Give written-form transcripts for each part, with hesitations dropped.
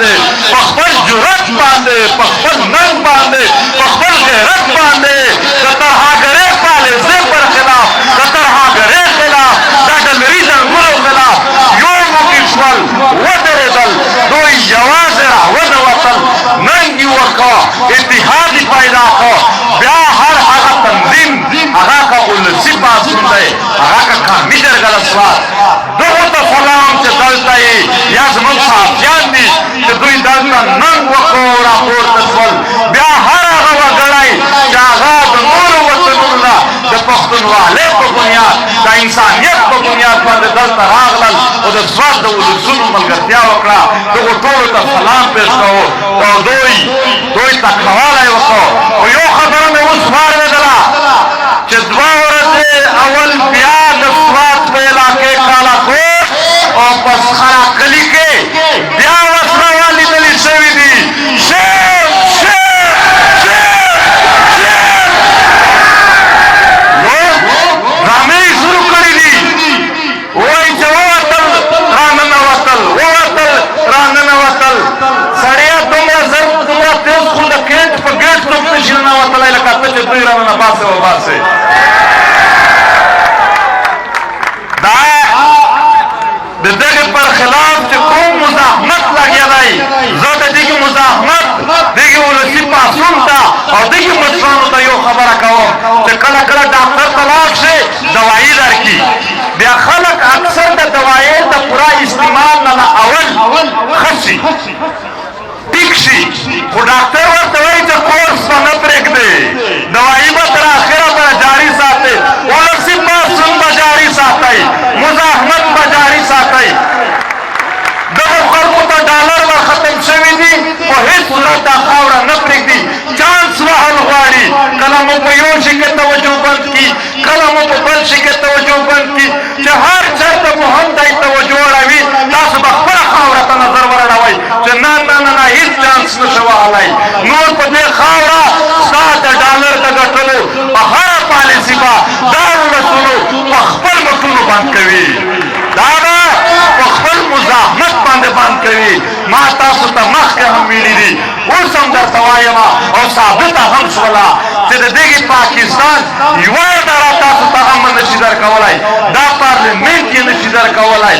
باندې په خپل جرأت باندې په خپل ننګ باندې په خپل غیرت باندې د ترهګرۍ پالیسۍ پر خلاف د ترهګرۍ خلاف د ډلري ځنګونو خلاف یو موټی شول ودرېدل دوی یوازې راونوتل ننګ یې وکړه اتحاد یې پیدا کړ بیا هر هغه تنظیم هغه که ولسي پاڅون دی هغه که قومي جرګه سوار دغو ته سلام چې دلته یې یا زموږ صحافیان دي چې دوی دلته ننګ وکړو راپورته شول بیا هر هغه وګړی چې هغه د نورو وطنونو نه د پښتونوالۍ په بنیاد د انسانیت په بنیاد باندې دلته راغلل او د سوات د ولسونو ملګرتیا وکړه دغو ټولو ته سلام پېښ کوو او دوی ته قوالی وکړو خو یو خبره مې اوس واورېدله چې دوه ورځې اول بیا د سوات په علاقې کالاکوټ او په سخره کلي کې بیا وسله لیدلې شوي دي شیر نو ډرامې یې شروع کړي دي وایي چې ووتل راننوتل سړیه دومره زر دومره تېز خو د کېنټ په ګېټ څوک نشي ننوتلی لکه ته چې دوی راننه باسې وباسې دا د دغې پر خلاف چې کوم مزاحمت لګېدی زه د دغې مزاحمت دغې ولسي پاڅون ته او دغې مشرانو ته یو خبره کوم چې کله کله ډاکټر ته لاړ شي دوایي درکړي بیا خلک اکثر د دوایۍ د پوره استعمال نه اول ښه شي ټیک شي خو ډاکټر ورته وایي چې کورس به نه پرېږدې دوایي به تر اخره به جاري ساتئ ولسي پاڅون به جاري ساتئ مزاحمت به جاري ساتئ دغو خلکو ته ډالر به ختم شوي دي په هېڅ صورت دا خاوره نه پرېږدي چانس وهل غواړي کله مو په یو شي کې توجه بند کړي کله مو په بل شي کې توجه بند کړي چې هر چېرته مو هم دی توجه اړوي تاسو به خپله خاوره ته نظر ورړوئ چې نه هېڅ چانس نشي وهلی نور په دې خاوره ستا د ډالر د ګټلو په هره پالیسي به دا ولسونو په خپل مټونو بند کوي دا به په خپل مزاحمت باندې بند کوي ما تاسو ته مخکې هم ویلي دي اوس هم درته وایم او ثابته هم شوله چې د دغې پاکستان یوه اداره تاسو ته امن نشي درکولی دا پارلمنټ یې نشي درکولی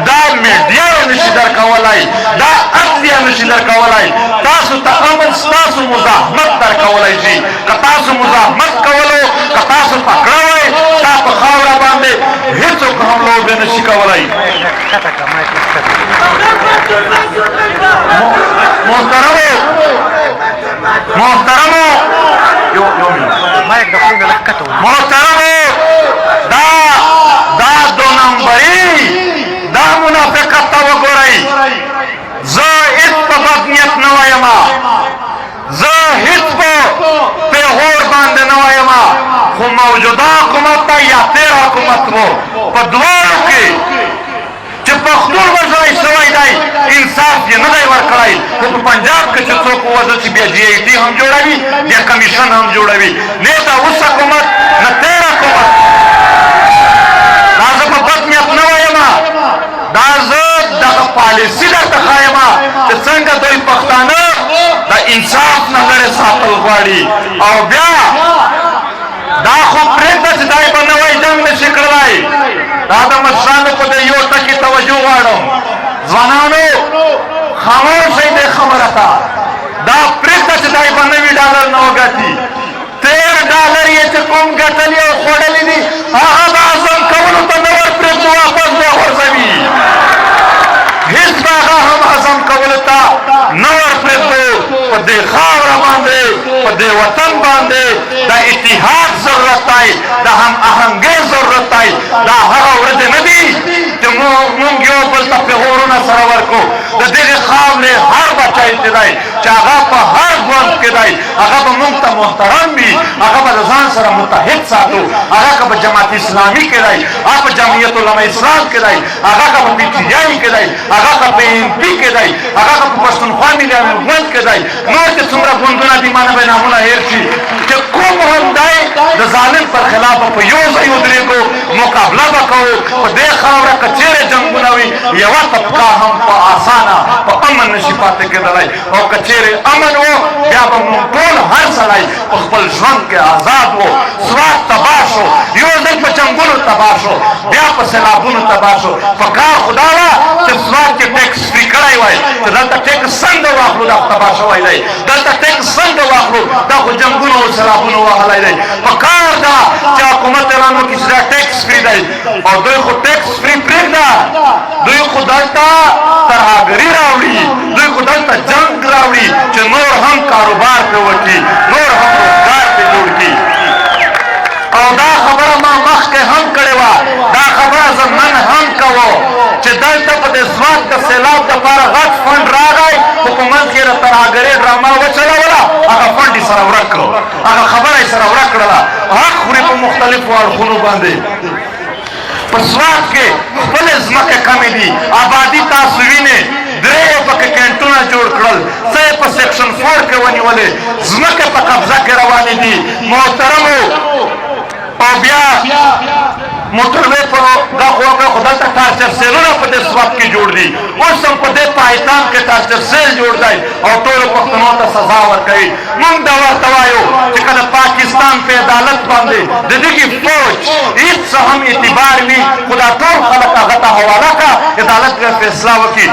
دا میډیا یې نشي درکولی دا عدل یې نشي درکولی تاسو ته امن ستاسو مزاحمت درکولی شي که تاسو مزاحمت کولو که تاسو تکړه وئ ستا په خاوره باندې هېڅوک هم لوبې نشي کولی محترمو دا دو نمبري دا منافقت ته وګورئ زه هېڅ په بد نیت نه وایم زه هېڅ په پیغور باندې نه وایم خو موجوده حکومت ته یا تېر حکومت و په دواړو کې چې پښتون وژلی شوی دی انصاف یې نه دی ورکړی خو په پنجاب کې چې څوک ووژل چې بیا جی آی ټي هم جوړوي بیا کمیشن هم جوړوي نه دا اوس حکومت نه تېر حکومت دا زه په بد نیت نه وایم دا زه دغه پالیسي درته ښایم چې څنګه دوی پښتانه د انصاف نه لرې ساتل غواړي او بیا دا خو پرېږده چې دی به نوی جنګ نشي کړلی دا د مشرانو په دې یو ټکي توجه غواړم ځوانانو خاموشئ دې خبره ته دا پرېږده چې دی به نوي ډالر نه وګټي تېر ډالر یې چې کوم ګټلي او خوړلي دي هغه د هضم کولو ته نه ورپرېږدو واپس به غورځوي هېڅ به هغه هم هضم کولو ته نه ورپرېږدو په دې خاوره باندې په دې وطن باندې د اتحاد ضرورت دی د هم آهنګۍ ضرورت دی دا هغه ورځې نه دي چې موږ یو بل ته پیغورونه سره ورکړو د دغې خاورې هر بچی چې دی چې هغه په هر ژوند کې دی هغه به موږ ته محترم وي هغه به د ځان سره متحد ساتو هغه که په جماعت اسلامي کې دی هغه په جمعیت علما اسلام کې دی هغه که په پي ټي آی کې دی هغه که په ایم پي کې دی هغه که په پښتونخوا ملي ګوند کې دی نور چې څومره ګوندونه دي مانه به نامونه هېر شي چې کوم هم دی د ظالم پر خلاف په یو ځای ودرېږو مقابله به کوو په دې خاوره که چېرې جنګونه وي یوه طبقه هم په اسانه په امن امن نشي پاتې کېدلی او که چیرې امن و بیا به موږ ټول هر سړی په خپل ژوند کې آزاد و. سوات تباه شو، یو ځل په جنګونو تباه شو، بیا په سیلابونو تباه شو. په کار خدا وه چې سوات کې ټیکس فري کړی وای چې دلته ټیکس څنګه واخلو، دا تباه شوی دی. دلته ټیکس څنګه واخلو، دا خو جنګونو او سیلابونو وهلی دی. په کار ده چې حکومت اعلان وکړي چې دا ټیکس فري دی، او دوی خو ټیکس فري پرېږده، دوی خو دلته ترهګري راوړي، دوی خو دلته جنګ راوړي چې نور هم کاروبار پرې وکړي، نور هم روزګار پرې جوړ کړي. او دا خبره ما مخکې هم کړې وه، دا خبره زه نن هم کوم چې دلته په دې سوات د سیلاب دپاره غټ فنډ راغی، خو په منځ کې یې د ترهګرۍ ډرامه وچلوله، هغه فنډ یې سره ورک کړو، هغه خبره یې سره ورک کړله. حق خوري په مختلفو اړخونو باندې. په سوات کې خپلې ځمکې کمې دي، آبادي تاسو وینئ، درې پکې کینټونه جوړ کړل، څه یې په سیکشن 4 کې ونیولې، ځمکې په قبضه کې روانې دي. محترمو او بیا موټروې په دا خو دلته ټارچر سیلونه په دې سوات کې جوړ دي، اوس هم په دې پایتان کې ټارچر سیل جوړ دی او ټولو پښتنو ته سزا ورکوي. موږ دا ورته وایو چې کله پاکستان په عدالت باندې د دغې فوج هېڅ څه هم اعتبار وي، خو دا ټول خلک هغه ته حواله کړه، عدالت به فیصله وکړي.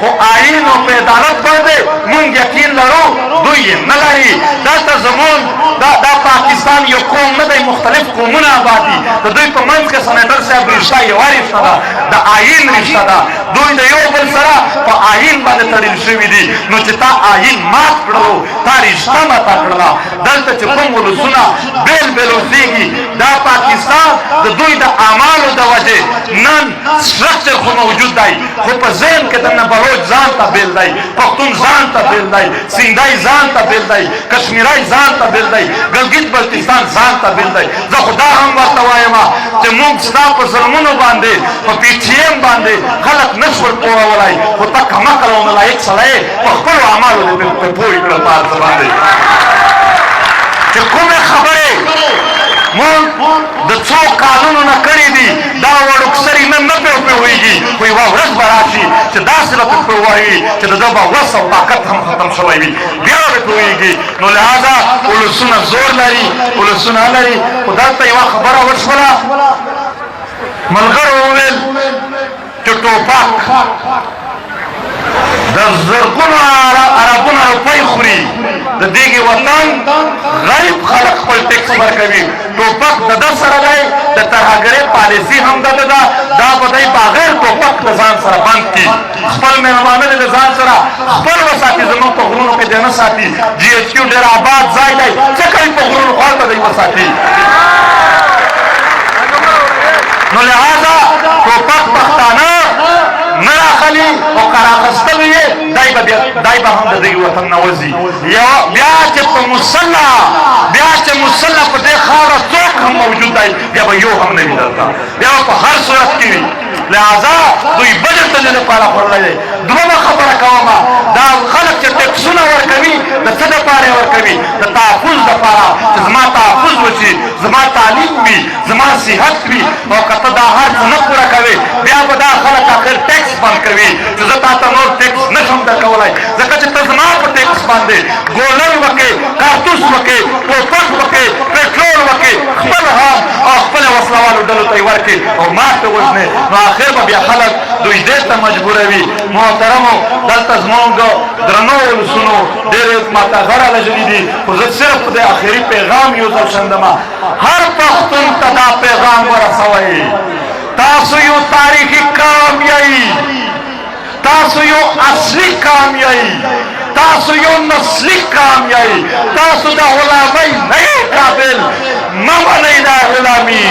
خو آئین او په عدالت باندې موږ یقین لرو دوی یې نه لري. دلته زموږ دا پاکستان یو قوم نه دی، مختلف قومونه آباد دي. د دوی په منځ کې سنیټر صاحب رشته یوه رشته ده، د آئین رشته ده. دوی د یو بل سره په آئین باندې تړل شوي دي. نو چې تا آئین مات کړلو، تا رشته ماته کړله. دلته چې کوم ولسونه بیل بیل اوسېږي، دا پاکستان د دوی د اعمالو د وجې نن سټرکچر خو موجود دی، خو په ذهن کې دننه بلوچ ځان ته بیل دی، پښتون ځان ته بیل دی، سیندای ځان ته بیل دی، کشمیرای ځان ته بیل دی، ګلګت بلتستان ځان ته بیل دی. زه خو دا هم ورته وایم چې موږ ستا په ظلمونو باندې په پی ټي ایم باندې خلک نه شول پوهولی، خو ته کمعقل او نالایق سړی په خپلو اعمالو دې پرې پوه کړل په هر څه باندې چې کومې خبرې موږ د څو کالونو نه کړي دي. دا وړوکسري نن نه پرې پوهېږي، خو یوه ورځ به راشي چې داسې به پرې ووایي چې د ده به وس او طاقت هم ختم شوی وي، بیا به پوهېږي. نو لهذا ولسونه زور لري، ولسونه لري. خو دلته یوه خبره وشوله، ملګرو وویل چې ټوپک د زرګونو عربونه روپۍ خوري، د دېګې وطن غریب خلک خپل ټیکس ورکوي. ټوپک د ده سره دی، د ترهګرۍ پالیسي هم د ده ده. دا به دی بغیر ټوپک د ځان سره بند کړي، خپل مېلمانه دې د ځان سره خپل وساتي، زموږ په غرونو کې دی نه ساتي. جي ایچ کیو ډېر آباد ځای دی، څه کوي په غرونو خوا به دی وساتي. نو لهذا ټوپک پښتانه نه راخلي او که راخیستل یې دی به هم د دې وطن نه وځي. بیا چې په مسله په دې خاوره څوک هم موجود دی، بیا به یو هم نه وي دلته، بیا به په هر صورت کې وي. لہذا دوی بجټ د دې لپاره خوړلی دی. دویمه خبره کومه، دا خلک چې ټیکسونه ورکوي د څه دپاره یې ورکوي؟ د تحفظ دپاره، چې زما تحفظ وشي، زما تعلیم وي، زما صحت وي. او که ته دا هر څه نه پوره کوې، بیا به دا خلک اخر ټیکس بند کوي چې زه تا ته نور ټیکس نه شم درکولی، ځکه چې ته زما په ټیکس باندې ګولۍ وکړې، کارتوس وکړې، ټوپک وکړې، پېټرول وکړې، خپل هم او خپلې وسلوالو ډلو ته یې ورکړې او مات ته وژنې. نو آخر به بیا خلک دوی دې ته مجبوروي. محترمو دلته زموږ درنو ولسونو ډېرې ماته غره لژلي دي، خو زه صرف د آخري پیغام یو ځل شندمه، هر پښتون ته دا پیغام ورسوئ، تاسو یو تاریخي قوم یئ، تاسو یو اصلي قوم یئ، تاسو یو نسلي قوم یئ، تاسو د غلامۍ نه یئ قابل، مه منئ دا غلامي،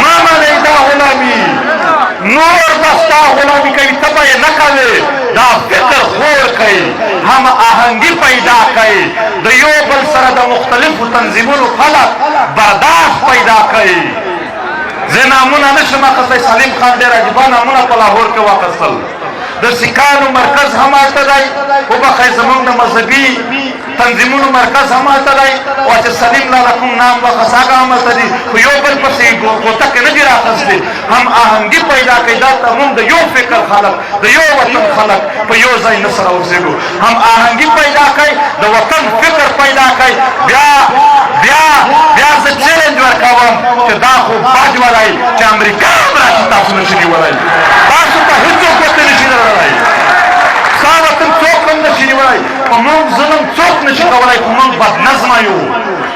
مه منئ دا غلامي. نور بستا غلامی کوي، ته به یې نه کوې. دا فکر خور کوي، هم آهنګي پیدا کوي، د یو بل سره د مختلفو تنظیمونو خلک برداشت پیدا کوي. زه نامونه نشم اخیستی. سلیم خان ډېر عجیبه نامونه په لاهور کې واخیستل. د سیکانو مرکز هم هلته دی، وبخئ زمونږ د مذهبي تنظیمونو مرکز هم هلته دی، او چې سلیم لاله کوم نام واخیست هغه هم هلته دي، خو یو بل پسې ګوته کې نه دي راخیستې. هم آهنګي پیدا کوي، دلته مونږ د یو فکر خلک، د یو وطن خلک په یو ځای نه سره اوسېږو. هم آهنګي پیدا کوي، د وطن فکر پیدا کوي. بیا زه چیلنج ورکوم چې دا خو باج ولی چې امریکا هم راشي تاسو نشي نیولی، تاسو ته هېڅوک ورته نشي رسولی، ستا وطن څوک هم نشي نیولی. په موږ ظلم څوک نشي کولی، په موږ بدنظمه یو،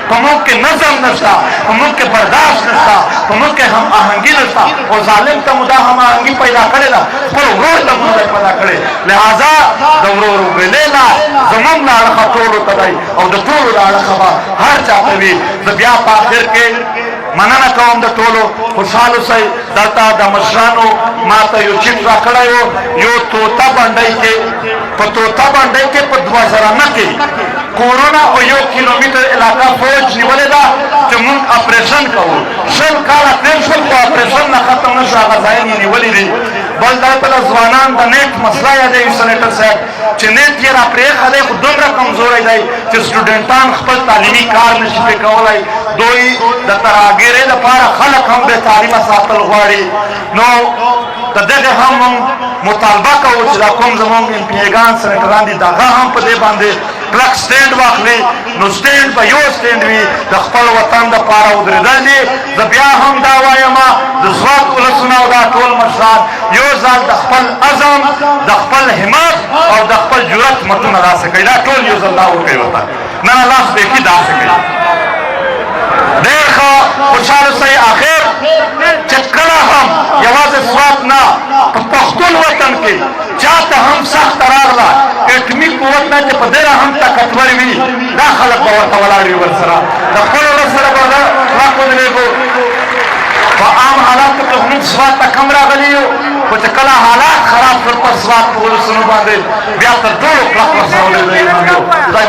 په موږ کې نظم نشته، په موږ کې برداشت نشته، په موږ کې هم آهنګي نشته. او ظالم ته مو دا هم آهنګي پیدا کړې ده، خپل ورور ته مو پیدا کړې. لہذا د ورور ویلې نه زموږ له اړخه ټولو ته دی، او د ټولو له اړخه به هر چا ته وي. زه بیا په آخر کې مننه کوم د ټولو. خوشحال اوسئ. دلته د مشرانو ما ته یو چیټ راکړی و، یو طوطا بنډۍ کې، په طوطا بنډۍ کې په 2009 کې کورونه او 1 کیلومتر علاقه فوج نیولې ده چې موږ اپریشن کوو. 20 کاله تېر شول خو اپریشن نه ختم نه شو، هغه ځایونه یې نیولي دي. بل دا بله ځوانان د نیټ مسله یادوي سینیټر صاحب چې نیټ یې را پرېښی دی، خو دومره کمزوری دی چې سټوډنټان خپل تعلیمي کار نشي پرې کولی. دوی د ترهګیرۍ لپاره خلک هم بې تعلیمه ساتل غواړي. نو د دغې هم موږ مطالبه کوو چې دا کوم زموږ امپیګان سینیټران دي، د هغه هم په دې باندې کلک سټینډ واخلي. نو سټینډ به یو سټینډ وي، د خپل وطن دپاره ودرېدل دي. زه بیا هم دا وایم د ځواک ولسونه او دا ټول مشران یو ځل د خپل عزم، د خپل همت او د خپل جرأت مټونه داسې کوي، دا ټول یو ځل دا وکړئ ورته. نن الله بیخي داسې کوي. ډېر ښه خوشحال اوسئ. آخر چې کله هم یوازې سوات نه په پښتون وطن کې چاته هم سخته راغله، اټمي قوت نه چې په ډېره هم طاقتور وي، دا خلک به ورته ولاړ وي ورسره، د خپل ولس سره به کلک ودرېږو. په عام حالاتو کې موږ سوات ته کم راغلي یو، خو چې کله حالات خراب شول په سوات په ولسونو باندې بیا تر ټولو کلک ورسره ودرېدلی.